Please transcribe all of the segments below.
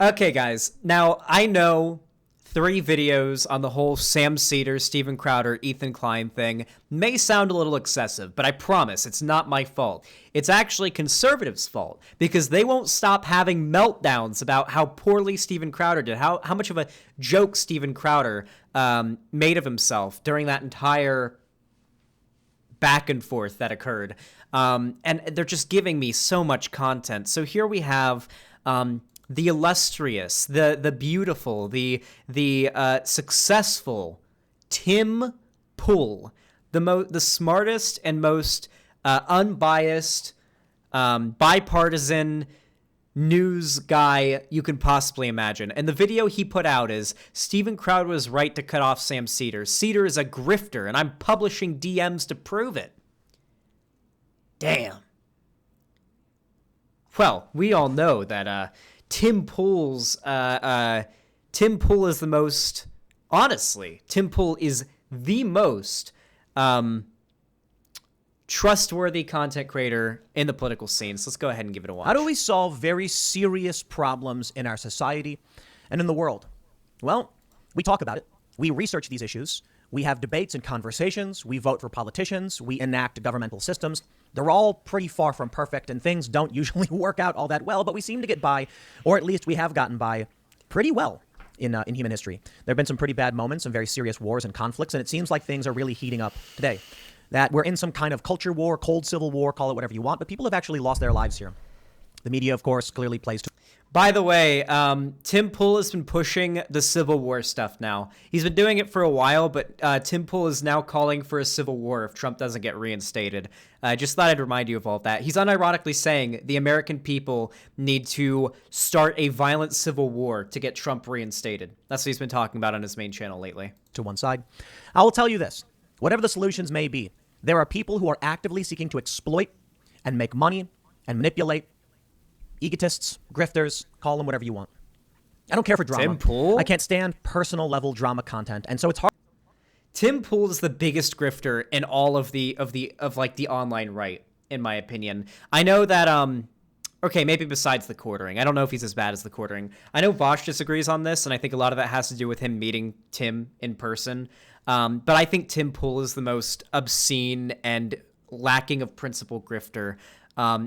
Okay, guys. Now, I know 3 videos on the whole Sam Seder, Steven Crowder, Ethan Klein thing may sound a little excessive, but I promise it's not my fault. It's actually conservatives' fault because they won't stop having meltdowns about how poorly Steven Crowder did, how much of a joke Steven Crowder made of himself during that entire back and forth that occurred. And they're just giving me so much content. So here we have the illustrious, the beautiful, the successful Tim Pool, the smartest and most unbiased, bipartisan news guy you can possibly imagine. And the video he put out is Steven Crowder was right to cut off Sam Seder. Seder is a grifter, and I'm publishing DMs to prove it. Damn. Well, we all know that Tim Pool is the most, honestly, Tim Pool is the most trustworthy content creator in the political scene. So let's go ahead and give it a watch. How do we solve very serious problems in our society and in the world? Well, we talk about it. We research these issues. We have debates and conversations. We vote for politicians. We enact governmental systems. They're all pretty far from perfect, and things don't usually work out all that well, but we seem to get by, or at least we have gotten by pretty well in human history. There have been some pretty bad moments, some very serious wars and conflicts, and it seems like things are really heating up today. That we're in some kind of culture war, cold civil war, call it whatever you want, but people have actually lost their lives here. The media, of course, clearly plays to... By the way, Tim Pool has been pushing the Civil War stuff now. He's been doing it for a while, but Tim Pool is now calling for a civil war if Trump doesn't get reinstated. Just thought I'd remind you of all of that. He's unironically saying the American people need to start a violent civil war to get Trump reinstated. That's what he's been talking about on his main channel lately. To one side. I will tell you this. Whatever the solutions may be, there are people who are actively seeking to exploit and make money and manipulate. Egotists, grifters, call them whatever you want. I don't care for drama. Tim Pool? I can't stand personal level drama content, and so it's hard. Tim Pool is the biggest grifter in all of the online right, in my opinion. I know that okay, maybe besides the quartering. I don't know if he's as bad as the quartering. I know Vosh disagrees on this, and I think a lot of that has to do with him meeting Tim in person. But I think Tim Pool is the most obscene and lacking of principle grifter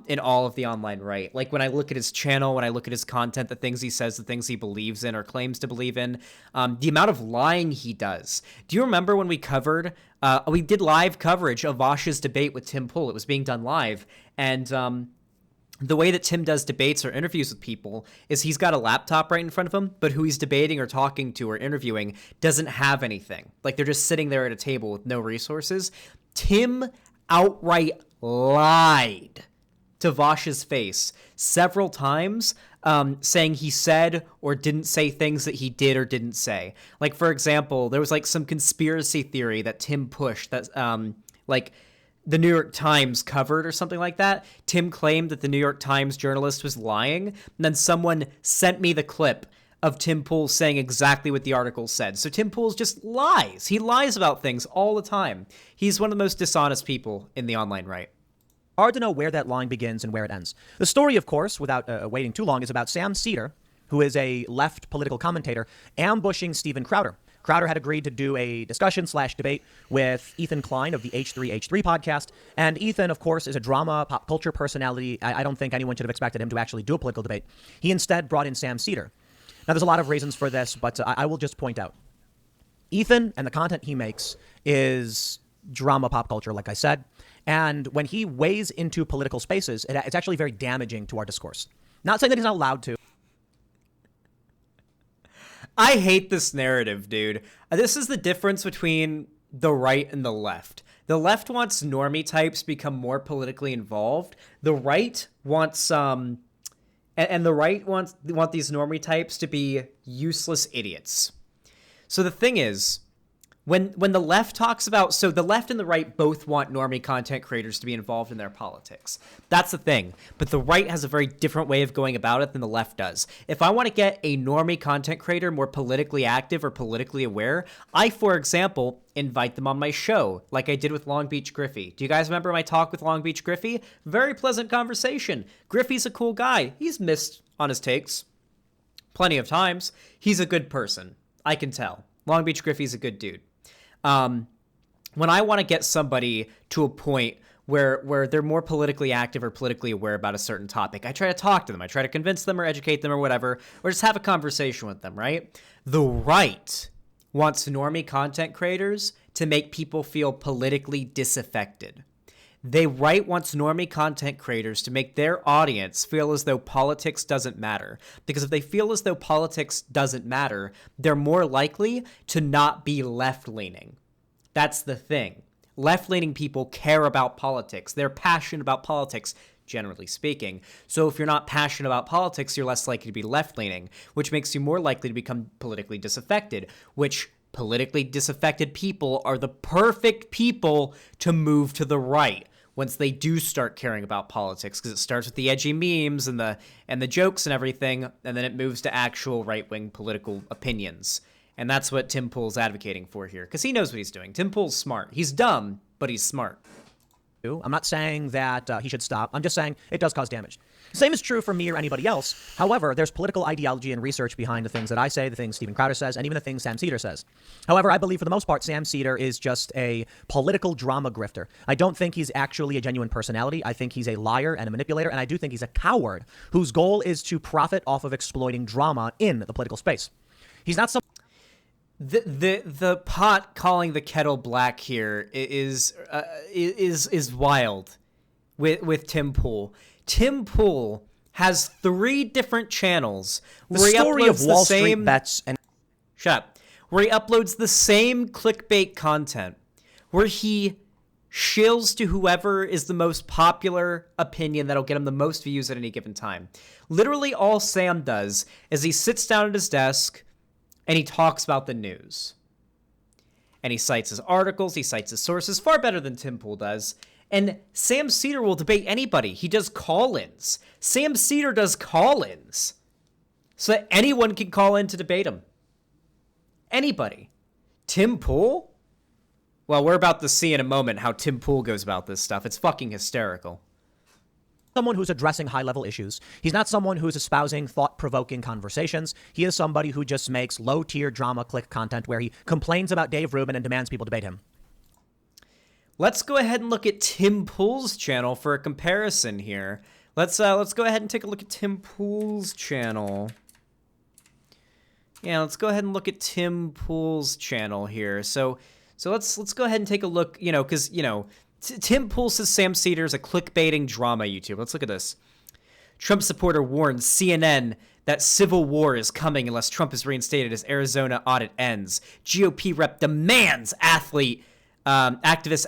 in all of the online right. Like when I look at his channel, when I look at his content, the things he says, the things he believes in or claims to believe in, the amount of lying he does. Do you remember when we did live coverage of Vosh's debate with Tim Pool? It was being done live. And the way that Tim does debates or interviews with people is he's got a laptop right in front of him, but who he's debating or talking to or interviewing doesn't have anything. Like they're just sitting there at a table with no resources. Tim outright lied to Vosh's face several times, saying he said or didn't say things that he did or didn't say. Like, for example, there was like some conspiracy theory that Tim pushed that like the New York Times covered or something like that. Tim claimed that the New York Times journalist was lying, and then someone sent me the clip of Tim Pool saying exactly what the article said. So Tim Pool just lies. He lies about things all the time. He's one of the most dishonest people in the online right. Hard to know where that line begins and where it ends. The story, of course, without waiting too long, is about Sam Seder, who is a left political commentator, ambushing Steven Crowder. Crowder had agreed to do a discussion/debate with Ethan Klein of the H3H3 podcast. And Ethan, of course, is a drama, pop culture personality. I don't think anyone should have expected him to actually do a political debate. He instead brought in Sam Seder. Now, there's a lot of reasons for this, but I will just point out. Ethan and the content he makes is drama, pop culture, like I said. And when he weighs into political spaces, it's actually very damaging to our discourse. Not saying that he's not allowed to. I hate this narrative, dude. This is the difference between the right and the left. The left wants normie types to become more politically involved. The right wants and the right want these normie types to be useless idiots. So the thing is, when the left talks about, so the left and the right both want normie content creators to be involved in their politics. That's the thing. But the right has a very different way of going about it than the left does. If I want to get a normie content creator more politically active or politically aware, I, for example, invite them on my show, like I did with Long Beach Griffey. Do you guys remember my talk with Long Beach Griffey? Very pleasant conversation. Griffey's a cool guy. He's missed on his takes. plenty of times. He's a good person. I can tell. Long Beach Griffey's a good dude. When I want to get somebody to a point where they're more politically active or politically aware about a certain topic, I try to talk to them. I try to convince them or educate them or whatever, or just have a conversation with them, right? The right wants normie content creators to make people feel politically disaffected. The right wants normie content creators to make their audience feel as though politics doesn't matter. Because if they feel as though politics doesn't matter, they're more likely to not be left-leaning. That's the thing. Left-leaning people care about politics. They're passionate about politics, generally speaking. So if you're not passionate about politics, you're less likely to be left-leaning, which makes you more likely to become politically disaffected, which politically disaffected people are the perfect people to move to the right once they do start caring about politics, because it starts with the edgy memes and the jokes and everything, and then it moves to actual right-wing political opinions. And that's what Tim Pool's advocating for here, because he knows what he's doing. Tim Pool's smart. He's dumb, but he's smart. I'm not saying that he should stop. I'm just saying it does cause damage. Same is true for me or anybody else. However, there's political ideology and research behind the things that I say, the things Steven Crowder says, and even the things Sam Seder says. However, I believe for the most part, Sam Seder is just a political drama grifter. I don't think he's actually a genuine personality. I think he's a liar and a manipulator, and I do think he's a coward whose goal is to profit off of exploiting drama in the political space. He's not some... The pot calling the kettle black here is wild with Tim Pool. Tim Pool has 3 different channels where he uploads the same bets and shut up. Where he uploads the same clickbait content, where he shills to whoever is the most popular opinion that'll get him the most views at any given time. Literally all Sam does is he sits down at his desk and he talks about the news. And he cites his articles, he cites his sources, far better than Tim Pool does. And Sam Seder will debate anybody. He does call-ins. Sam Seder does call-ins. So that anyone can call in to debate him. Anybody. Tim Pool? Well, we're about to see in a moment how Tim Pool goes about this stuff. It's fucking hysterical. Someone who's addressing high-level issues. He's not someone who's espousing thought-provoking conversations. He is somebody who just makes low-tier drama click content where he complains about Dave Rubin and demands people debate him. Let's go ahead and look at Tim Pool's channel for a comparison here. Let's go ahead and take a look at Tim Pool's channel. Yeah, let's go ahead and look at Tim Pool's channel here. So let's go ahead and take a look, because, Tim Pool says Sam Seder is a clickbaiting drama YouTube. Let's look at this. Trump supporter warns CNN that civil war is coming unless Trump is reinstated as Arizona audit ends. GOP rep demands activist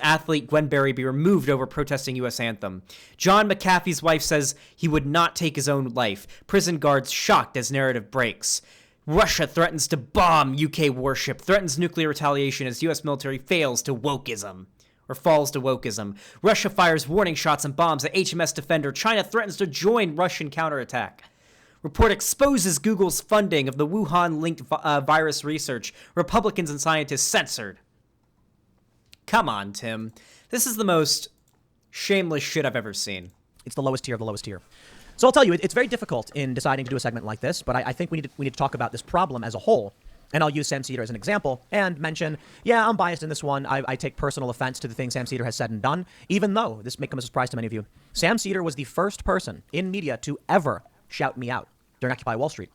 athlete Gwen Berry be removed over protesting U.S. anthem. John McAfee's wife says he would not take his own life. Prison guards shocked as narrative breaks. Russia threatens to bomb UK warship. Threatens nuclear retaliation as U.S. military fails to wokeism. Or falls to wokeism. Russia fires warning shots and bombs at HMS Defender. China threatens to join Russian counterattack. Report exposes Google's funding of the Wuhan-linked virus research. Republicans and scientists censored. Come on, Tim. This is the most shameless shit I've ever seen. It's the lowest tier of the lowest tier. So I'll tell you, it's very difficult in deciding to do a segment like this, but I think we need to talk about this problem as a whole. And I'll use Sam Seder as an example and mention, yeah, I'm biased in this one. I take personal offense to the things Sam Seder has said and done, even though this may come as a surprise to many of you. Sam Seder was the first person in media to ever shout me out during Occupy Wall Street.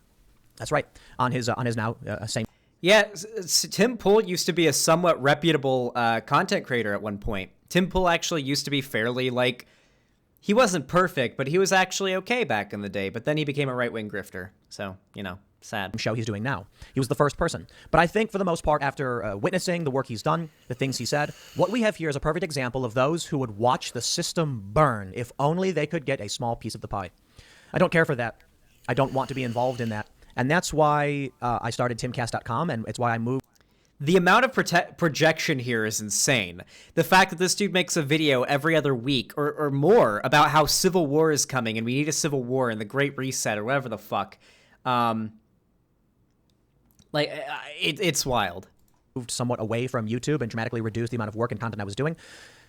That's right, on his now same. Yeah, Tim Pool used to be a somewhat reputable content creator at one point. Tim Pool actually used to be fairly, he wasn't perfect, but he was actually okay back in the day. But then he became a right-wing grifter. So, sad. Show he's doing now. He was the first person. But I think for the most part, after witnessing the work he's done, the things he said, what we have here is a perfect example of those who would watch the system burn if only they could get a small piece of the pie. I don't care for that. I don't want to be involved in that. And that's why I started timcast.com, and it's why I moved. The amount of projection here is insane. The fact that this dude makes a video every other week or more about how civil war is coming and we need a civil war and the Great Reset or whatever the fuck. It's wild. Moved somewhat away from YouTube and dramatically reduced the amount of work and content I was doing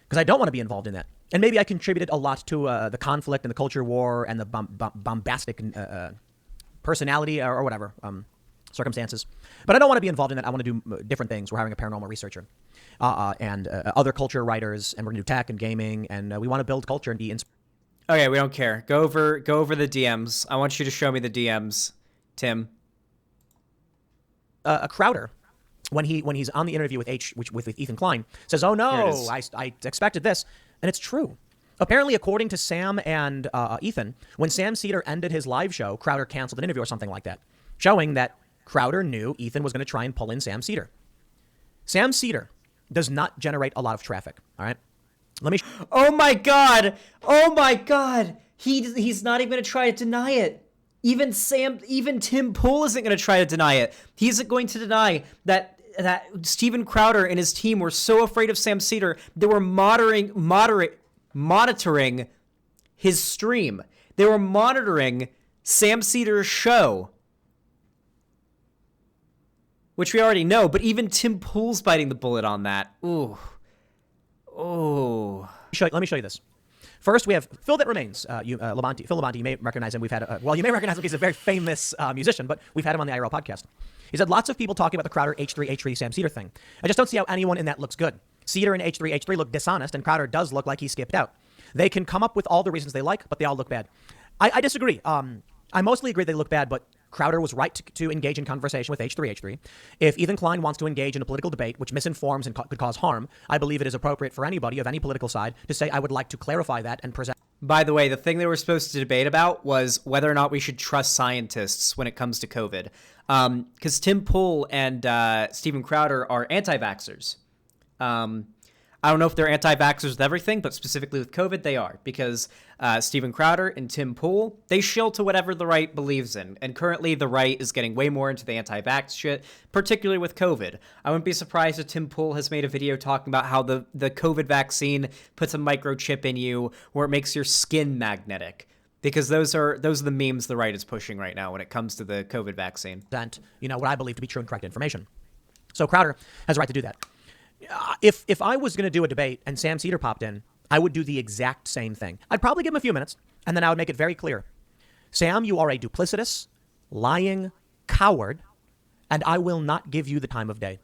because I don't want to be involved in that. And maybe I contributed a lot to the conflict and the culture war and the bombastic personality or whatever, circumstances. But I don't want to be involved in that. I want to do different things. We're hiring a paranormal researcher and other culture writers, and we're going to do tech and gaming, and we want to build culture and be Okay, we don't care. Go over the DMs. I want you to show me the DMs, Tim. Crowder, when he's on the interview with Ethan Klein, says, "Oh no, I expected this," and it's true. Apparently, according to Sam and Ethan, when Sam Seder ended his live show, Crowder canceled an interview or something like that, showing that Crowder knew Ethan was going to try and pull in Sam Seder. Sam Seder does not generate a lot of traffic. All right. Let me. Oh my God! Oh my God! He's not even going to try to deny it. Even Tim Pool isn't going to try to deny it. He's going to deny that Steven Crowder and his team were so afraid of Sam Seder they were monitoring his stream. They were monitoring Sam Seder's show, which we already know. But even Tim Pool's biting the bullet on that. Ooh. Oh. Let me show you this. First, we have Phil That Remains. Phil Labonte, you may recognize him. You may recognize him. He's a very famous musician, but we've had him on the IRL podcast. He said lots of people talking about the Crowder H3 Sam Seder thing. I just don't see how anyone in that looks good. Seder and H3 look dishonest, and Crowder does look like he skipped out. They can come up with all the reasons they like, but they all look bad. I disagree. I mostly agree they look bad, but Crowder was right to engage in conversation with H3. If Ethan Klein wants to engage in a political debate which misinforms and could cause harm, I believe it is appropriate for anybody of any political side to say, I would like to clarify that and present. By the way, the thing they were supposed to debate about was whether or not we should trust scientists when it comes to COVID. Because Tim Pool and Steven Crowder are anti-vaxxers. I don't know if they're anti-vaxxers with everything, but specifically with COVID, they are. Because Steven Crowder and Tim Pool, they shill to whatever the right believes in. And currently, the right is getting way more into the anti-vax shit, particularly with COVID. I wouldn't be surprised if Tim Pool has made a video talking about how the COVID vaccine puts a microchip in you where it makes your skin magnetic. Because those are the memes the right is pushing right now when it comes to the COVID vaccine. What I believe to be true and correct information. So Crowder has a right to do that. If I was going to do a debate and Sam Seder popped in, I would do the exact same thing. I'd probably give him a few minutes, and then I would make it very clear. Sam, you are a duplicitous, lying coward, and I will not give you the time of day.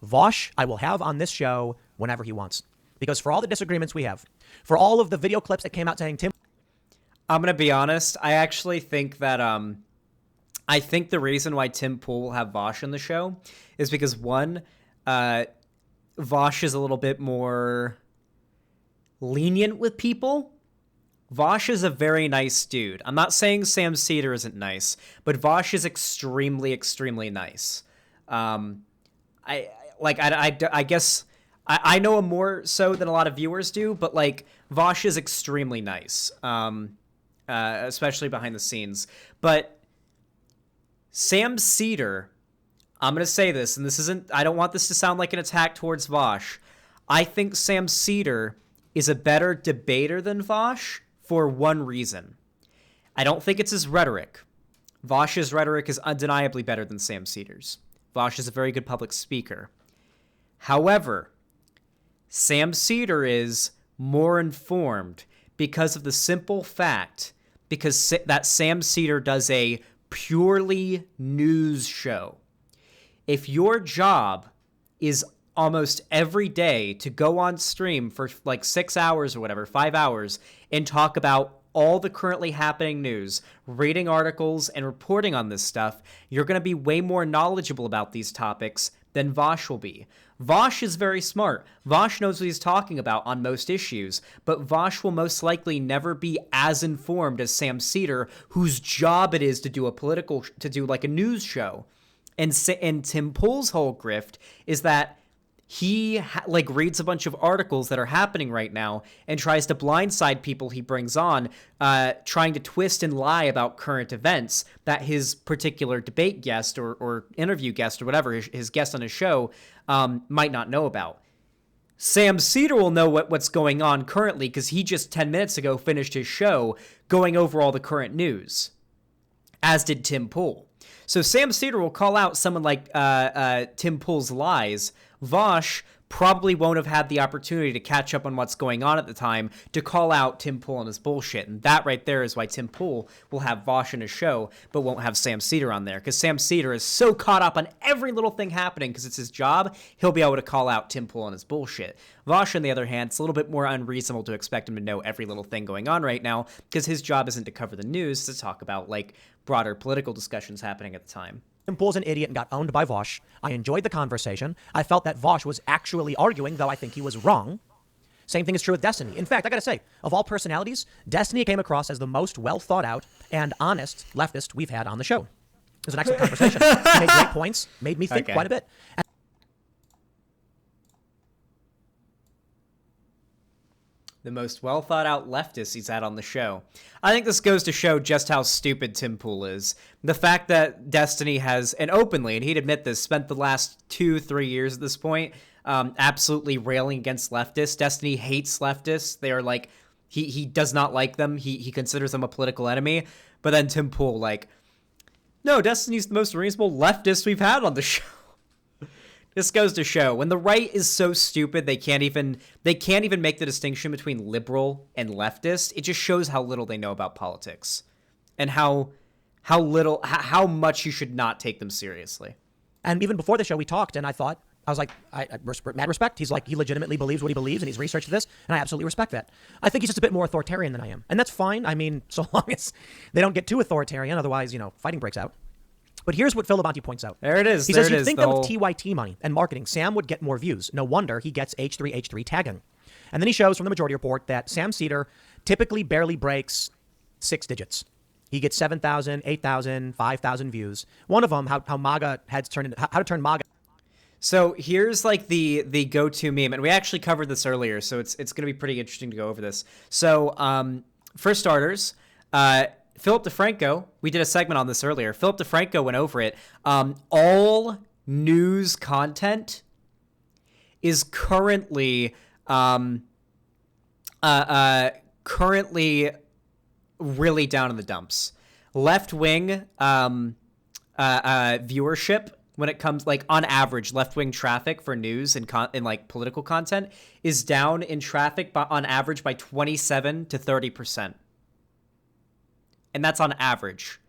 Vosh, I will have on this show whenever he wants. Because for all the disagreements we have, for all of the video clips that came out saying Tim... I'm going to be honest. I actually think that... I think the reason why Tim Pool will have Vosh on the show is because, one... Vosh is a little bit more lenient with people. Vosh is a very nice dude. I'm not saying Sam Seder isn't nice, but Vosh is extremely, extremely nice. I guess I know him more so than a lot of viewers do, but like Vosh is extremely nice, especially behind the scenes. But Sam Seder, I'm going to say this, and I don't want this to sound like an attack towards Vosh. I think Sam Seder is a better debater than Vosh for one reason. I don't think it's his rhetoric. Vosh's rhetoric is undeniably better than Sam Seder's. Vosh is a very good public speaker. However, Sam Seder is more informed because of the simple fact that Sam Seder does a purely news show. If your job is almost every day to go on stream for like 6 hours or whatever, 5 hours, and talk about all the currently happening news, reading articles and reporting on this stuff, you're going to be way more knowledgeable about these topics than Vosh will be. Vosh is very smart. Vosh knows what he's talking about on most issues, but Vosh will most likely never be as informed as Sam Seder, whose job it is to do like a news show. And Tim Pool's whole grift is that he reads a bunch of articles that are happening right now and tries to blindside people he brings on, trying to twist and lie about current events that his particular debate guest or interview guest or whatever, his guest on his show, might not know about. Sam Seder will know what's going on currently because he just 10 minutes ago finished his show going over all the current news, as did Tim Pool. So Sam Seder will call out someone like Tim Pool's lies. Vosh probably won't have had the opportunity to catch up on what's going on at the time to call out Tim Pool and his bullshit. And that right there is why Tim Pool will have Vosh in his show, but won't have Sam Seder on there. Because Sam Seder is so caught up on every little thing happening because it's his job, he'll be able to call out Tim Pool and his bullshit. Vosh, on the other hand, it's a little bit more unreasonable to expect him to know every little thing going on right now because his job isn't to cover the news, to talk about, like, broader political discussions happening at the time. Tim Pool's an idiot and got owned by Vosh. I enjoyed the conversation. I felt that Vosh was actually arguing, though I think he was wrong. Same thing is true with Destiny. In fact, I gotta say, of all personalities, Destiny came across as the most well thought out and honest leftist we've had on the show. It was an excellent conversation. He made great points, made me think quite a bit. The most well-thought-out leftist he's had on the show. I think this goes to show just how stupid Tim Pool is. The fact that Destiny has, and openly, and he'd admit this, spent the last 2-3 years at this point absolutely railing against leftists. Destiny hates leftists. They are like, he does not like them. He considers them a political enemy. But then Tim Pool, like, no, Destiny's the most reasonable leftist we've had on the show. This goes to show when the right is so stupid they can't even make the distinction between liberal and leftist. It just shows how little they know about politics and how much you should not take them seriously. And even before the show, we talked, and I was like, mad respect. He's like, he legitimately believes what he believes, and he's researched this, and I absolutely respect that. I think he's just a bit more authoritarian than I am, and that's fine. I mean, so long as they don't get too authoritarian, otherwise, fighting breaks out. But here's what Phil Labonte points out. There it is. He says, you'd think that with TYT money and marketing, Sam would get more views. No wonder he gets H3H3 tagging. And then he shows from the Majority Report that Sam Seder typically barely breaks 6 digits. He gets 7,000, 8,000, 5,000 views. One of them, how MAGA heads turn into, how to turn MAGA. So here's like the go-to meme, and we actually covered this earlier, so it's going to be pretty interesting to go over this. So for starters, Philip DeFranco, we did a segment on this earlier. Philip DeFranco went over it. All news content is currently really down in the dumps. Left-wing viewership, when it comes, like, on average, left-wing traffic for news and like political content is down in traffic on average by 27 to 30%. And that's on average.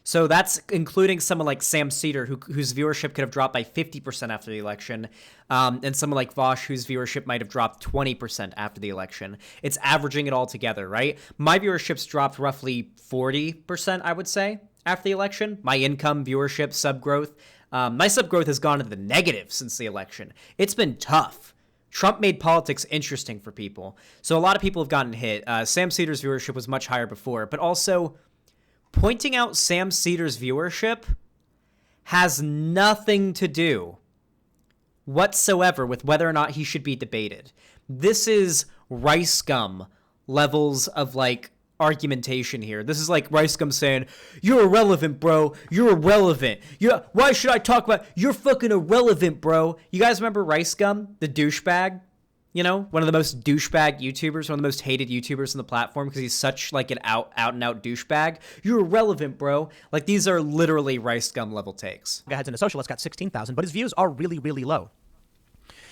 So that's including someone like Sam Seder, whose viewership could have dropped by 50% after the election, and someone like Vosh, whose viewership might have dropped 20% after the election. It's averaging it all together, right? My viewership's dropped roughly 40%, I would say, after the election. My income, viewership, sub growth. My sub growth has gone into the negative since the election. It's been tough. Trump made politics interesting for people. So a lot of people have gotten hit. Sam Seder's viewership was much higher before, but also pointing out Sam Seder's viewership has nothing to do whatsoever with whether or not he should be debated. This is rice gum levels of, like, argumentation here. This is like Rice Gum saying, you're irrelevant, bro. You're irrelevant. Why should I talk about, you're fucking irrelevant, bro. You guys remember Rice Gum, the douchebag? One of the most douchebag YouTubers, one of the most hated YouTubers on the platform because he's such, like, an out and out douchebag. You're irrelevant, bro. Like, these are literally Rice Gum level takes. Heads into socialist got 16,000, but his views are really, really low.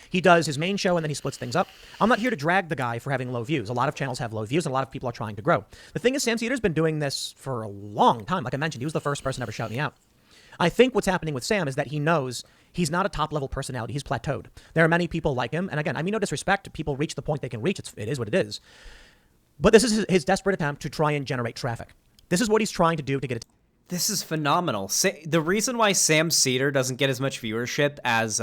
He does his main show and then he splits things up. I'm not here to drag the guy for having low views. A lot of channels have low views and a lot of people are trying to grow. The thing is, Sam Seder's been doing this for a long time. Like I mentioned, he was the first person to ever shout me out. I think what's happening with Sam is that he knows he's not a top-level personality. He's plateaued. There are many people like him. And again, I mean no disrespect. People reach the point they can reach. It is what it is. But this is his desperate attempt to try and generate traffic. This is what he's trying to do to get it. This is phenomenal. The reason why Sam Seder doesn't get as much viewership as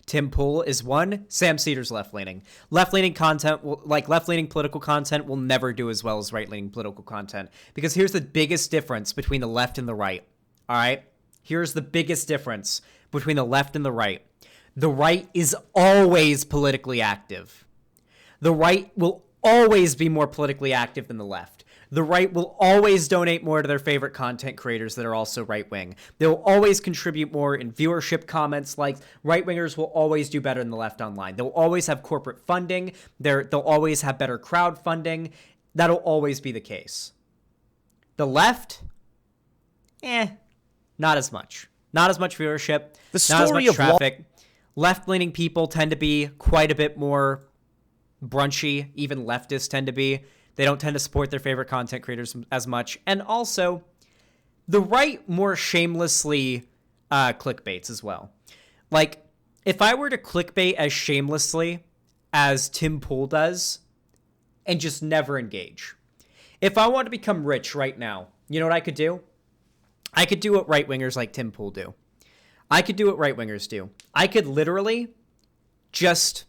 Tim Pool is, one, Sam Seder's left-leaning. Left-leaning content, left-leaning political content will never do as well as right-leaning political content. Because here's the biggest difference between the left and the right. All right? Here's the biggest difference between the left and the right. The right is always politically active. The right will always be more politically active than the left. The right will always donate more to their favorite content creators that are also right-wing. They'll always contribute more in viewership, comments, likes. Right-wingers will always do better than the left online. They'll always have corporate funding. They'll always have better crowdfunding. That'll always be the case. The left, not as much. Not as much viewership. The story not as much traffic. Left-leaning people tend to be quite a bit more brunchy. Even leftists tend to be. They don't tend to support their favorite content creators as much. And also, the right more shamelessly clickbaits as well. Like, if I were to clickbait as shamelessly as Tim Pool does and just never engage. If I want to become rich right now, you know what I could do? I could do what right-wingers like Tim Pool do. I could do what right-wingers do. I could literally just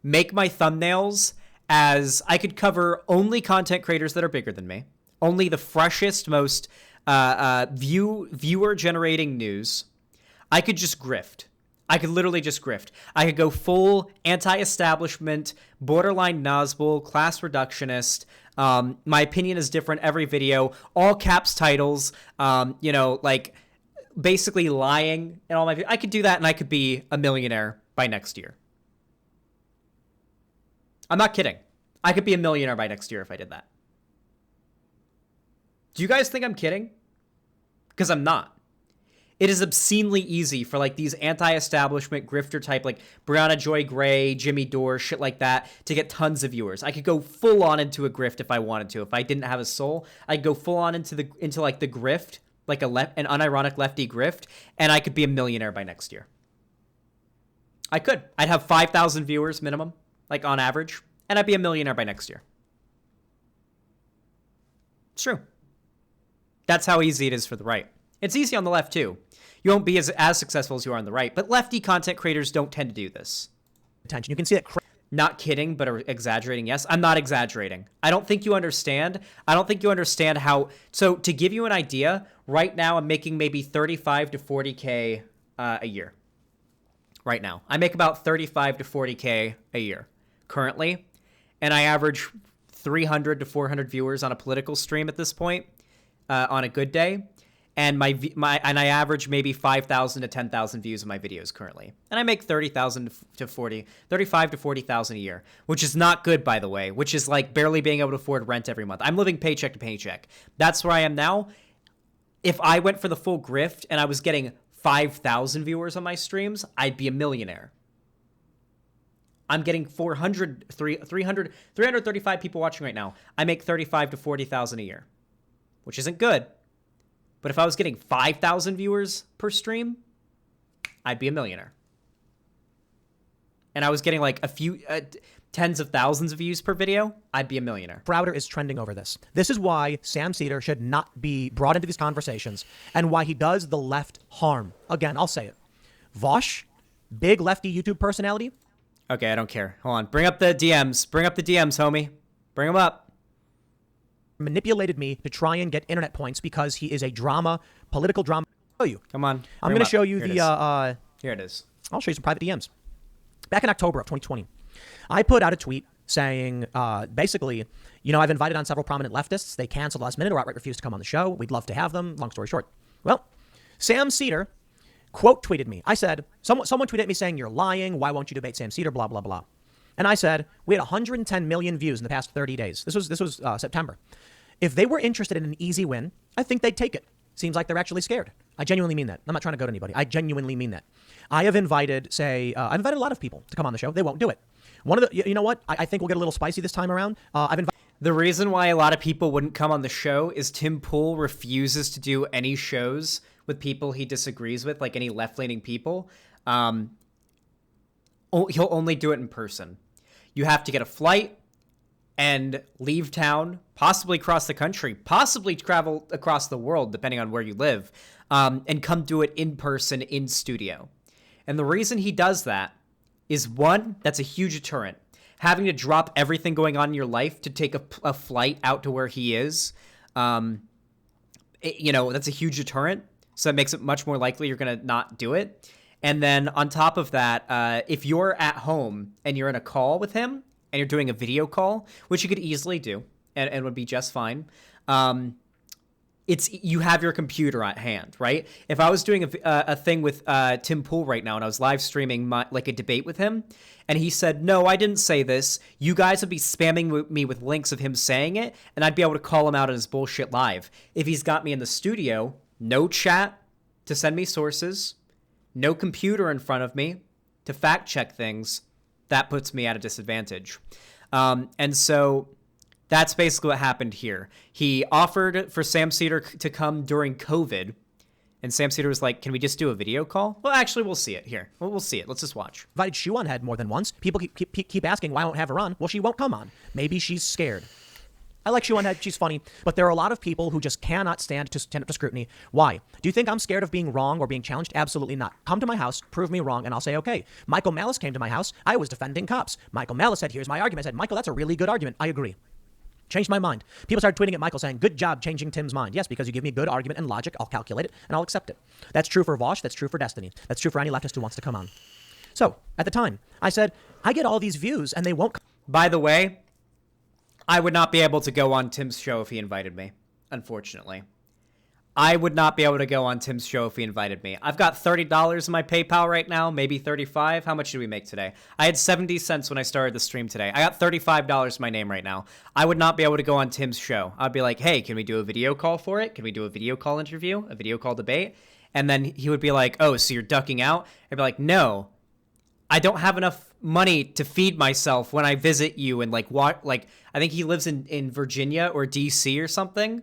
make my thumbnails as I could cover only content creators that are bigger than me, only the freshest, most viewer-generating news. I could just grift. I could literally just grift. I could go full anti-establishment, borderline Nazgul, class reductionist. My opinion is different every video. All caps titles. Like basically lying in all my videos. I could do that and I could be a millionaire by next year. I'm not kidding. I could be a millionaire by next year if I did that. Do you guys think I'm kidding? Because I'm not. It is obscenely easy for like these anti-establishment grifter type like Brianna Joy Gray, Jimmy Dore, shit like that to get tons of viewers. I could go full on into a grift if I wanted to. If I didn't have a soul, I'd go full on into the grift, like an unironic lefty grift, and I could be a millionaire by next year. I could. I'd have 5,000 viewers minimum, like on average, and I'd be a millionaire by next year. It's true. That's how easy it is for the right. It's easy on the left too. You won't be as successful as you are on the right, but lefty content creators don't tend to do this. Attention. You can see it. Not kidding, but exaggerating. Yes, I'm not exaggerating. I don't think you understand. I don't think you understand how. So to give you an idea, right now I'm making maybe 35 to 40K a year. Right now, I make about 35 to 40K a year currently, and I average 300 to 400 viewers on a political stream at this point on a good day. And I average maybe 5,000 to 10,000 views of my videos currently. And I make 35 to 40,000 a year, which is not good, by the way, which is like barely being able to afford rent every month. I'm living paycheck to paycheck. That's where I am now. If I went for the full grift and I was getting 5,000 viewers on my streams, I'd be a millionaire. I'm getting 335 people watching right now. I make 35 to 40,000 a year, which isn't good. But if I was getting 5,000 viewers per stream, I'd be a millionaire. And I was getting like a few tens of thousands of views per video, I'd be a millionaire. Crowder is trending over this. This is why Sam Seder should not be brought into these conversations and why he does the left harm. Again, I'll say it. Vosh, big lefty YouTube personality. Okay, I don't care. Hold on. Bring up the DMs. Bring up the DMs, homie. Bring them up. Manipulated me to try and get internet points because he is a political drama. I'll show you. Come on. I'm going to show you Here it is. I'll show you some private DMs. Back in October of 2020, I put out a tweet saying, basically, I've invited on several prominent leftists. They canceled last minute or outright refused to come on the show. We'd love to have them. Long story short. Well, Sam Seder quote tweeted me. I said, someone tweeted at me saying, you're lying. Why won't you debate Sam Seder? Blah, blah, blah. And I said, we had 110 million views in the past 30 days. This was September. If they were interested in an easy win, I think they'd take it. Seems like they're actually scared. I genuinely mean that. I'm not trying to go to anybody. I genuinely mean that. I have invited, I've invited a lot of people to come on the show. They won't do it. One of the, you know what? I think we'll get a little spicy this time around. The reason why a lot of people wouldn't come on the show is Tim Pool refuses to do any shows with people he disagrees with, like any left-leaning people. He'll only do it in person. You have to get a flight and leave town, possibly cross the country, possibly travel across the world, depending on where you live, and come do it in person in studio. And the reason he does that is, one, that's a huge deterrent. Having to drop everything going on in your life to take a flight out to where he is, that's a huge deterrent. So it makes it much more likely you're going to not do it. And then on top of that, if you're at home and you're in a call with him and you're doing a video call, which you could easily do and would be just fine, you have your computer at hand, right? If I was doing a thing with Tim Pool right now and I was live streaming like a debate with him and he said, no, I didn't say this, you guys would be spamming me with links of him saying it and I'd be able to call him out on his bullshit live. If he's got me in the studio, no chat to send me sources, no computer in front of me, to fact check things, that puts me at a disadvantage. And so that's basically what happened here. He offered for Sam Seder to come during COVID, and Sam Seder was like, can we just do a video call? Well, actually, we'll see it here. We'll see it. Let's just watch. Invited Shu on Head more than once. People keep asking why I won't have her on. Well, she won't come on. Maybe she's scared. I like Shu on Head. She's funny. But there are a lot of people who just cannot stand up to scrutiny. Why? Do you think I'm scared of being wrong or being challenged? Absolutely not. Come to my house, prove me wrong, and I'll say, okay. Michael Malice came to my house. I was defending cops. Michael Malice said, here's my argument. I said, Michael, that's a really good argument. I agree. Changed my mind. People started tweeting at Michael saying, good job changing Tim's mind. Yes, because you give me a good argument and logic, I'll calculate it, and I'll accept it. That's true for Vosh. That's true for Destiny. That's true for any leftist who wants to come on. So, at the time, I said, I get all these views, and they won't... By the way, I would not be able to go on Tim's show if he invited me, unfortunately. I would not be able to go on Tim's show if he invited me. I've got $30 in my PayPal right now, maybe $35. How much did we make today? I had 70 cents when I started the stream today. I got $35 in my name right now. I would not be able to go on Tim's show. I'd be like, hey, can we do a video call for it? Can we do a video call interview? A video call debate? And then he would be like, oh, so you're ducking out? I'd be like, no, I don't have enough money to feed myself when I visit you and like I think he lives in Virginia or DC or something.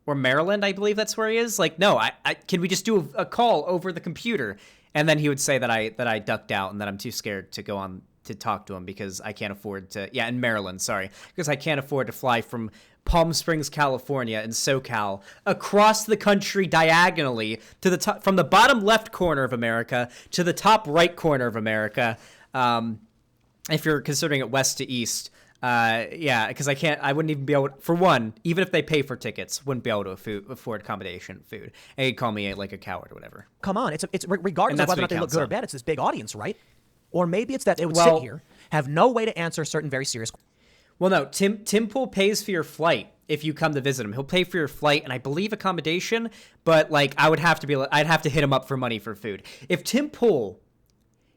Or Maryland, I believe that's where he is. Like, no, I can we just do a call over the computer? And then he would say that I ducked out and that I'm too scared to go on to talk to him because I can't afford to. Yeah, in Maryland, sorry, because I can't afford to fly from Palm Springs, California, and SoCal across the country diagonally to the top, from the bottom left corner of America to the top right corner of America. If you're considering it west to east. Yeah, because I wouldn't even be able to, for one, even if they pay for tickets, wouldn't be able to afford accommodation food. And he'd call me a coward or whatever. Come on, it's regardless of whether or not they look good or bad, it's this big audience, right? Or maybe it's that they would sit here, have no way to answer certain very serious questions. Well, no, Tim Pool pays for your flight if you come to visit him. He'll pay for your flight and I believe accommodation, but like I'd have to hit him up for money for food. If Tim Pool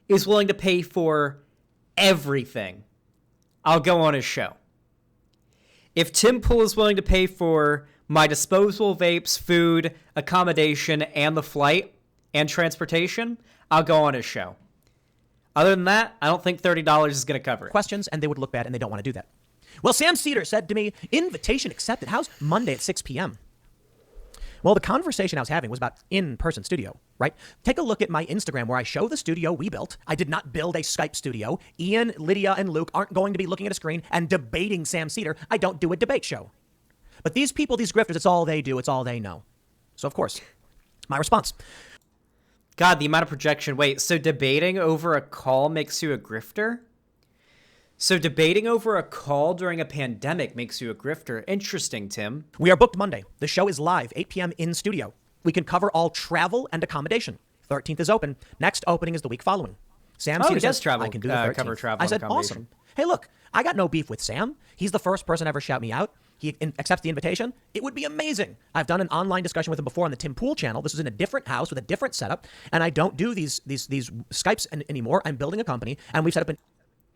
is willing to pay for everything, I'll go on his show. If Tim Pool is willing to pay for my disposable vapes, food, accommodation, and the flight and transportation, I'll go on his show. Other than that, I don't think $30 is going to cover it. Questions, and they would look bad, and they don't want to do that. Well, Sam Seder said to me, invitation accepted. How's Monday at 6 p.m.? Well, the conversation I was having was about in-person studio, right? Take a look at my Instagram where I show the studio we built. I did not build a Skype studio. Ian, Lydia, and Luke aren't going to be looking at a screen and debating Sam Seder. I don't do a debate show. But these people, these grifters, it's all they do. It's all they know. So, of course, my response. God, the amount of projection. Wait, so debating over a call makes you a grifter? So debating over a call during a pandemic makes you a grifter. Interesting, Tim. We are booked Monday. The show is live, 8 p.m. in studio. We can cover all travel and accommodation. 13th is open. Next opening is the week folling. Sam Seder does says, travel. I can do the 13th. Cover travel. I said, awesome. Hey, look, I got no beef with Sam. He's the first person to ever shout me out. He accepts the invitation. It would be amazing. I've done an online discussion with him before on the Tim Pool channel. This was in a different house with a different setup, and I don't do these Skypes anymore. I'm building a company, and we've set up an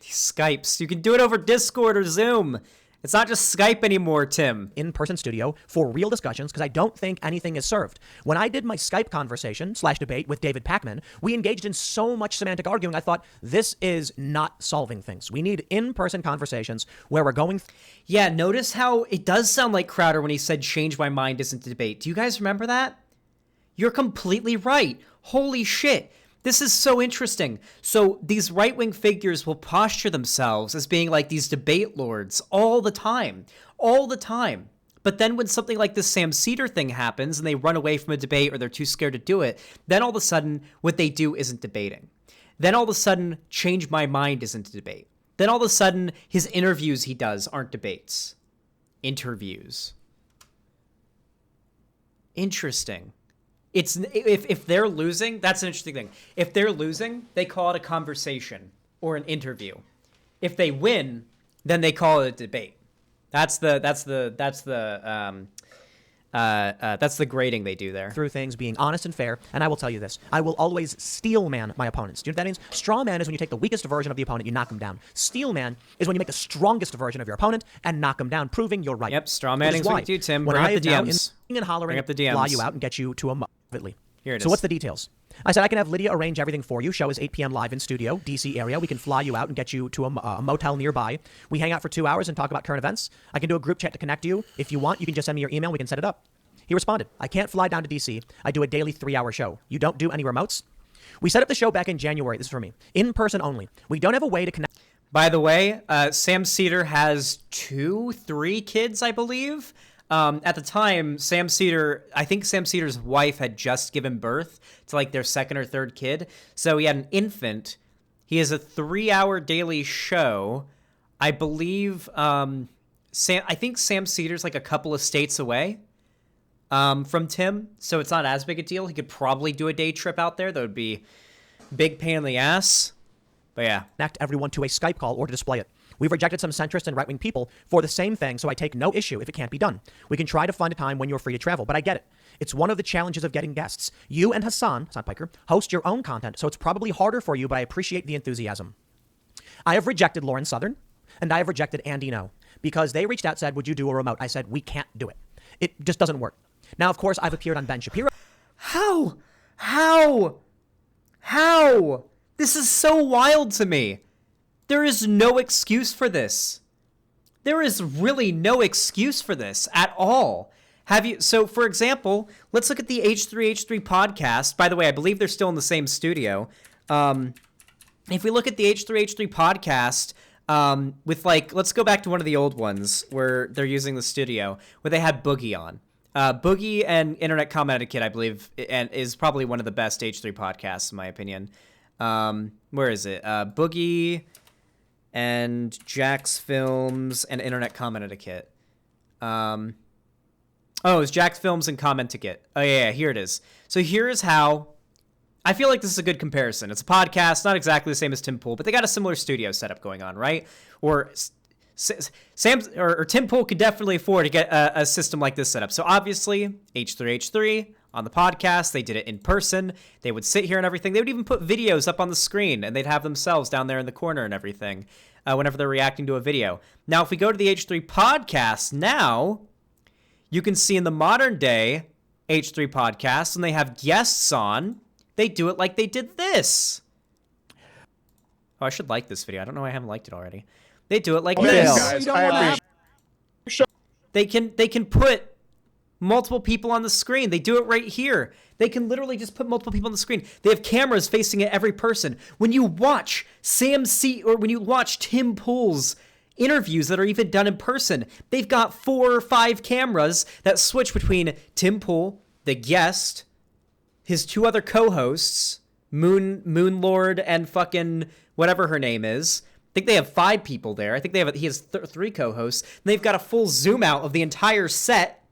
These Skypes. You can do it over Discord or Zoom. It's not just Skype anymore, Tim. In-person studio for real discussions because I don't think anything is served. When I did my Skype conversation / debate with David Pacman, we engaged in so much semantic arguing. I thought this is not solving things. We need in-person conversations where we're going. Yeah, notice how it does sound like Crowder when he said change my mind isn't a debate. Do you guys remember that? You're completely right. Holy shit. This is so interesting. So these right-wing figures will posture themselves as being like these debate lords all the time. But then when something like this Sam Seder thing happens and they run away from a debate or they're too scared to do it, then all of a sudden what they do isn't debating. Then all of a sudden change my mind isn't a debate. Then all of a sudden his interviews he does aren't debates. Interviews. Interesting. It's if they're losing, that's an interesting thing. If they're losing, they call it a conversation or an interview. If they win, then they call it a debate. That's the grading they do there. Through things being honest and fair, and I will tell you this: I will always steel man my opponents. Do you know what that means? Straw man is when you take the weakest version of the opponent, you knock them down. Steel man is when you make the strongest version of your opponent and knock them down, proving you're right. Yep, straw manning's what you do, Tim. When Bring I up the DMs. And hollering, Bring up the DMs. fly you out and get you to a privately. Here it So is. what's the details? I said I can have Lydia arrange everything for you. Show is 8 p.m. live in studio, DC area. We can fly you out and get you to a motel nearby. We hang out for 2 hours and talk about current events. I can do a group chat to connect you. If you want, you can just send me your email. We can set it up. He responded, I can't fly down to DC. I do a daily 3-hour show. You don't do any remotes? We set up the show back in January. This is for me. In person only. We don't have a way to connect. By the way, Sam Seder has 3 kids, I believe. At the time, I think Sam Seder's wife had just given birth to like their 2nd or 3rd kid. So he had an infant. He has a 3-hour daily show. I believe, I think Sam Seder's like a couple of states away from Tim. So it's not as big a deal. He could probably do a day trip out there. That would be a big pain in the ass. But yeah. Connect everyone to a Skype call or to display it. We've rejected some centrist and right-wing people for the same thing, so I take no issue if it can't be done. We can try to find a time when you're free to travel, but I get it. It's one of the challenges of getting guests. You and Hassan Piker, host your own content, so it's probably harder for you, but I appreciate the enthusiasm. I have rejected Lauren Southern, and I have rejected Andy No, because they reached out, said, would you do a remote? I said, we can't do it. It just doesn't work. Now, of course, I've appeared on Ben Shapiro. How? This is so wild to me. There is no excuse for this. There is really no excuse for this at all. So for example, let's look at the H3H3 podcast. By the way, I believe they're still in the same studio. If we look at the H3H3 podcast, with like, let's go back to one of the old ones where they're using the studio, where they had Boogie on. Boogie and Internet Common Etiquette, I believe, and is probably one of the best H3 podcasts in my opinion. Where is it? Boogie and Jack's Films and Internet Common Etiquette. It's Jack's Films and Comment Etiquette. Oh yeah, here it is. So here is how I feel like this is a good comparison. It's a podcast, not exactly the same as Tim Pool, but they got a similar studio setup going on, right? Or Tim Pool could definitely afford to get a system like this set up. So obviously, H3H3 on the podcast, they did it in person. They would sit here and everything. They would even put videos up on the screen, and they'd have themselves down there in the corner and everything whenever they're reacting to a video. Now, if we go to the H3 podcast now, you can see in the modern day H3 podcast, when they have guests on, they do it like they did this. Oh, I should like this video. I don't know why I haven't liked it already. They do it like this. Guys, I appreciate. They can put multiple people on the screen. They do it right here. They can literally just put multiple people on the screen. They have cameras facing at every person. When you watch when you watch Tim Pool's interviews that are even done in person, they've got 4 or 5 cameras that switch between Tim Pool, the guest, his 2 other co-hosts, Moonlord and fucking whatever her name is. I think they have 5 people there. I think he has 3 co-hosts. And they've got a full zoom out of the entire set.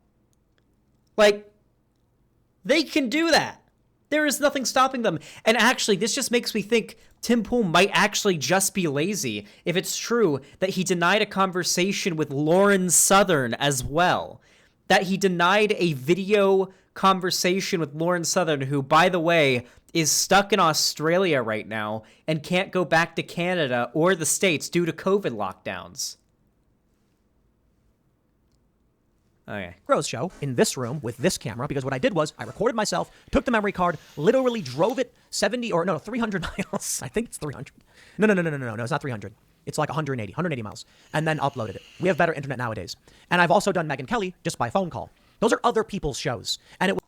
Like, they can do that. There is nothing stopping them. And actually, this just makes me think Tim Pool might actually just be lazy if it's true that he denied a conversation with Lauren Southern as well. That he denied a video conversation with Lauren Southern, who, by the way, is stuck in Australia right now and can't go back to Canada or the States due to COVID lockdowns. Okay. Rose show in this room with this camera, because what I did was I recorded myself, took the memory card, literally drove it 300 miles. I think it's 300. No, it's not 300. It's like 180 miles, and then uploaded it. We have better internet nowadays. And I've also done Megyn Kelly just by phone call. Those are other people's shows. And it was.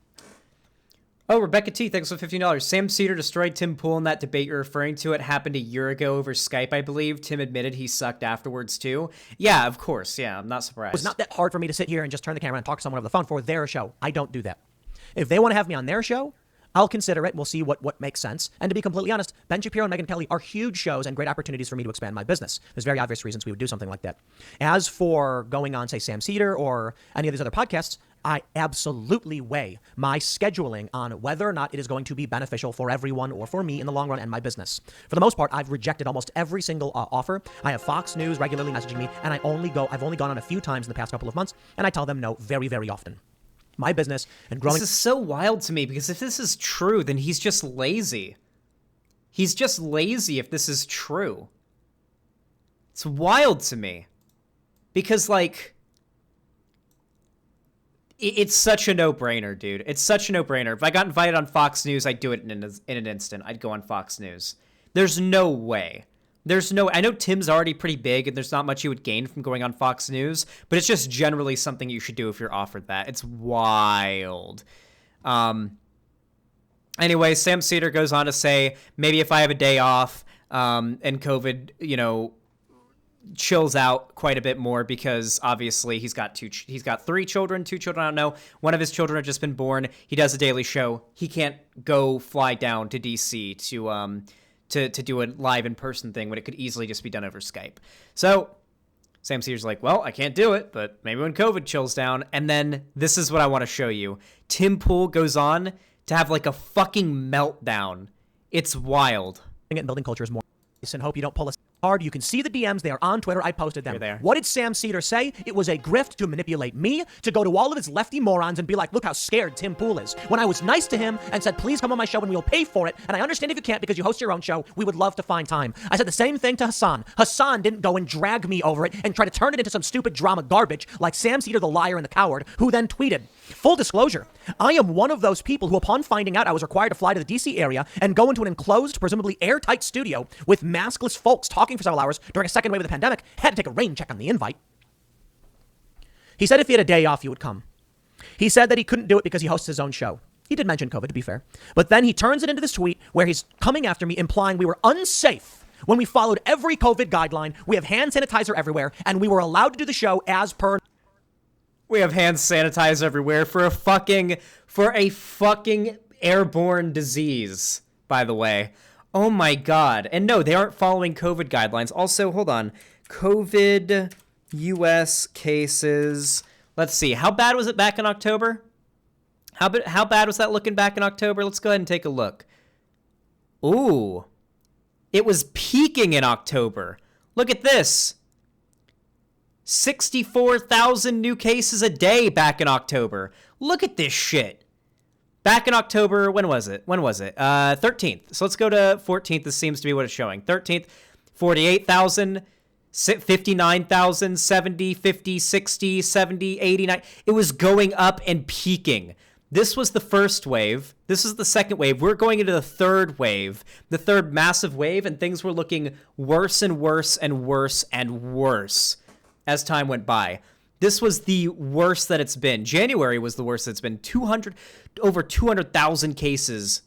Oh, Rebecca T, thanks for $15. Sam Seder destroyed Tim Pool in that debate you're referring to. It happened a year ago over Skype, I believe. Tim admitted he sucked afterwards, too. Yeah, of course. Yeah, I'm not surprised. It was not that hard for me to sit here and just turn the camera and talk to someone over the phone for their show. I don't do that. If they want to have me on their show, I'll consider it. We'll see what makes sense. And to be completely honest, Ben Shapiro and Megyn Kelly are huge shows and great opportunities for me to expand my business. There's very obvious reasons we would do something like that. As for going on, say, Sam Seder or any of these other podcasts, I absolutely weigh my scheduling on whether or not it is going to be beneficial for everyone or for me in the long run and my business. For the most part, I've rejected almost every single offer. I have Fox News regularly messaging me, and I've only gone on a few times in the past couple of months, and I tell them no very, very often. My business and growing. This is so wild to me, because if this is true, then he's just lazy. He's just lazy if this is true. It's wild to me. Because, like, It's such a no-brainer, dude. It's such a no-brainer. If I got invited on Fox News, I'd do it in an instant. I'd go on Fox News. There's no way. I know Tim's already pretty big, and there's not much you would gain from going on Fox News, but it's just generally something you should do if you're offered that. It's wild. Anyway, Sam Seder goes on to say, maybe if I have a day off, and COVID, chills out quite a bit more, because obviously he's got 3 children, 2 children, I don't know. One of his children have just been born. He does a daily show. He can't go fly down to DC to do a live in-person thing when it could easily just be done over Skype. So Sam Seder's like, well, I can't do it, but maybe when COVID chills down. And then this is what I want to show you. Tim Pool goes on to have like a fucking meltdown. It's wild. And building culture is more. And hope you don't pull us hard. You can see the DMs. They are on Twitter. I posted them. You're there. What did Sam Seder say? It was a grift to manipulate me, to go to all of his lefty morons and be like, look how scared Tim Pool is. When I was nice to him and said, please come on my show and we'll pay for it. And I understand if you can't because you host your own show. We would love to find time. I said the same thing to Hassan. Hassan didn't go and drag me over it and try to turn it into some stupid drama garbage like Sam Seder, the liar and the coward, who then tweeted, full disclosure, I am one of those people who, upon finding out I was required to fly to the DC area and go into an enclosed, presumably airtight studio with maskless folks talking for several hours during a second wave of the pandemic, had to take a rain check on the invite. He said if he had a day off, he would come. He said that he couldn't do it because he hosts his own show. He did mention COVID, to be fair. But then he turns it into this tweet where he's coming after me, implying we were unsafe when we followed every COVID guideline. We have hand sanitizer everywhere, and we were allowed to do the show as per. We have hand sanitizer everywhere for a fucking airborne disease, by the way. Oh my God. And no, they aren't following COVID guidelines. Also, hold on. COVID US cases. Let's see. How bad was it back in October? How bad was that looking back in October? Let's go ahead and take a look. Ooh. It was peaking in October. Look at this. 64,000 new cases a day back in October. Look at this shit. Back in October, when was it? 13th. So let's go to 14th. This seems to be what it's showing. 13th, 48,000, 59,000, 70, 50, 60, 70, 89. It was going up and peaking. This was the first wave. This is the second wave. We're going into the third wave, the third massive wave, and things were looking worse and worse and worse and worse as time went by. This was the worst that it's been. January was the worst it's been. Over 200,000 cases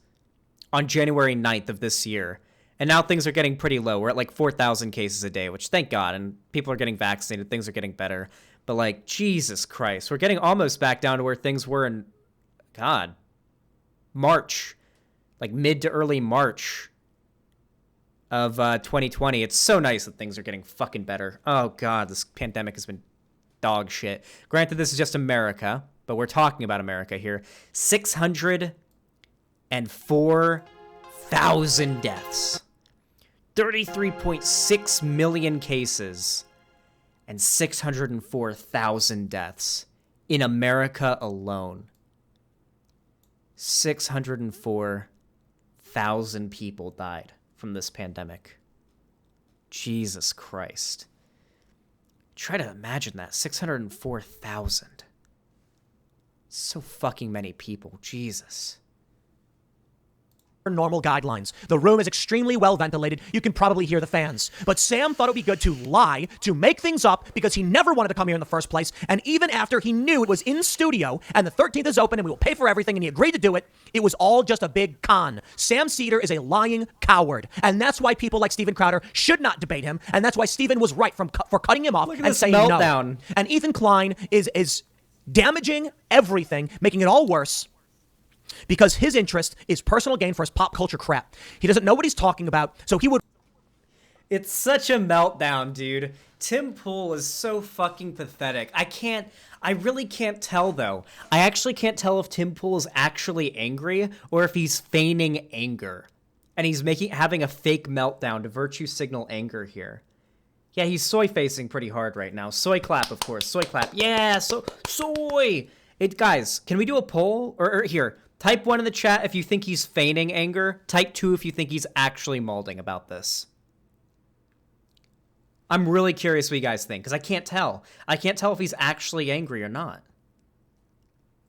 on January 9th of this year. And now things are getting pretty low. We're at like 4,000 cases a day, which thank God. And people are getting vaccinated. Things are getting better. But like, Jesus Christ, we're getting almost back down to where things were in, God, March, like mid to early March of 2020. It's so nice that things are getting fucking better. Oh God, this pandemic has been dog shit. Granted, this is just America, but we're talking about America here. 604,000 deaths, 33.6 million cases, and 604,000 deaths in America alone. 604,000 people died from this pandemic. Jesus Christ. Try to imagine that. 604,000. So fucking many people. Jesus. Normal guidelines. The room is extremely well ventilated. You can probably hear the fans. But Sam thought it would be good to lie, to make things up, because he never wanted to come here in the first place. And even after he knew it was in studio and the 13th is open and we will pay for everything and he agreed to do it, it was all just a big con. Sam Seder is a lying coward. And that's why people like Steven Crowder should not debate him. And that's why Steven was right for cutting him off and saying meltdown. No. And Ethan Klein is damaging everything, making it all worse. Because his interest is personal gain for his pop culture crap. He doesn't know what he's talking about, so he would... It's such a meltdown, dude. Tim Pool is so fucking pathetic. I really can't tell, though. I actually can't tell if Tim Pool is actually angry or if he's feigning anger. And he's having a fake meltdown to virtue signal anger here. Yeah, he's soy-facing pretty hard right now. Soy clap, of course. Soy clap. Yeah, soy! Guys, can we do a poll? Or here... Type 1 in the chat if you think he's feigning anger. Type 2 if you think he's actually malding about this. I'm really curious what you guys think, because I can't tell. I can't tell if he's actually angry or not.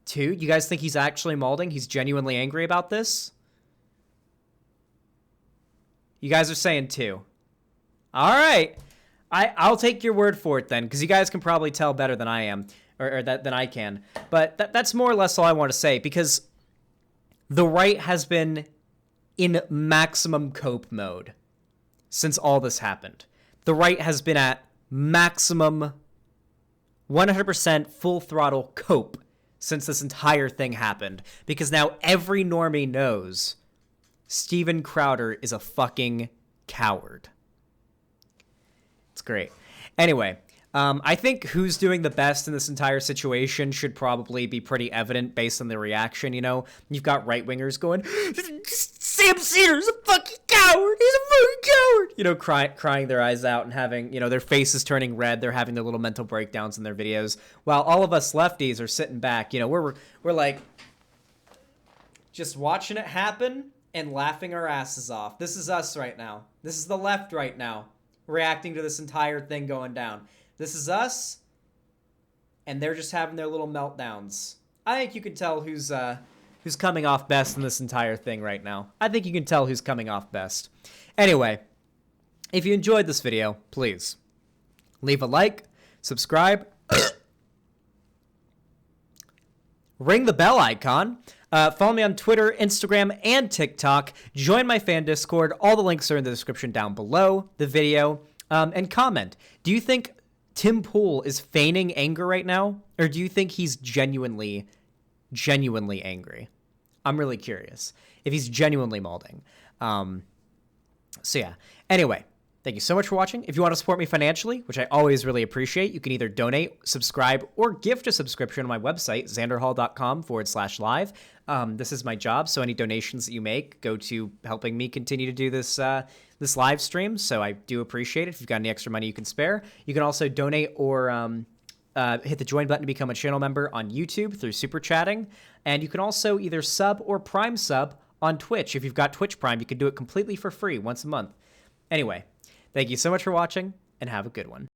2? You guys think he's actually malding? He's genuinely angry about this? You guys are saying 2. All right. I'll take your word for it then, because you guys can probably tell better than I am, or than I can. But that's more or less all I want to say, because the right has been in maximum cope mode since all this happened. The right has been at maximum 100% full throttle cope since this entire thing happened, because now every normie knows Steven Crowder is a fucking coward. It's great. Anyway, I think who's doing the best in this entire situation should probably be pretty evident based on the reaction, you know? You've got right-wingers going, Sam Seder's a fucking coward! He's a fucking coward! You know, crying their eyes out and having, you know, their faces turning red. They're having their little mental breakdowns in their videos. While all of us lefties are sitting back, you know, we're like, just watching it happen and laughing our asses off. This is us right now. This is the left right now, reacting to this entire thing going down. This is us, and they're just having their little meltdowns. I think you can tell who's coming off best in this entire thing right now. I think you can tell who's coming off best. Anyway, if you enjoyed this video, please leave a like, subscribe, ring the bell icon. Follow me on Twitter, Instagram, and TikTok. Join my fan Discord. All the links are in the description down below the video. And comment. Do you think Tim Pool is feigning anger right now? Or do you think he's genuinely angry? I'm really curious if he's genuinely malding. So yeah. Anyway, thank you so much for watching. If you want to support me financially, which I always really appreciate, you can either donate, subscribe, or gift a subscription on my website, xanderhall.com/live. This is my job, so any donations that you make go to helping me continue to do this this live stream, so I do appreciate it. If you've got any extra money you can spare, you can also donate or hit the join button to become a channel member on YouTube through super chatting, and you can also either sub or prime sub on Twitch. If you've got Twitch Prime, you can do it completely for free once a month. Anyway, thank you so much for watching, and have a good one.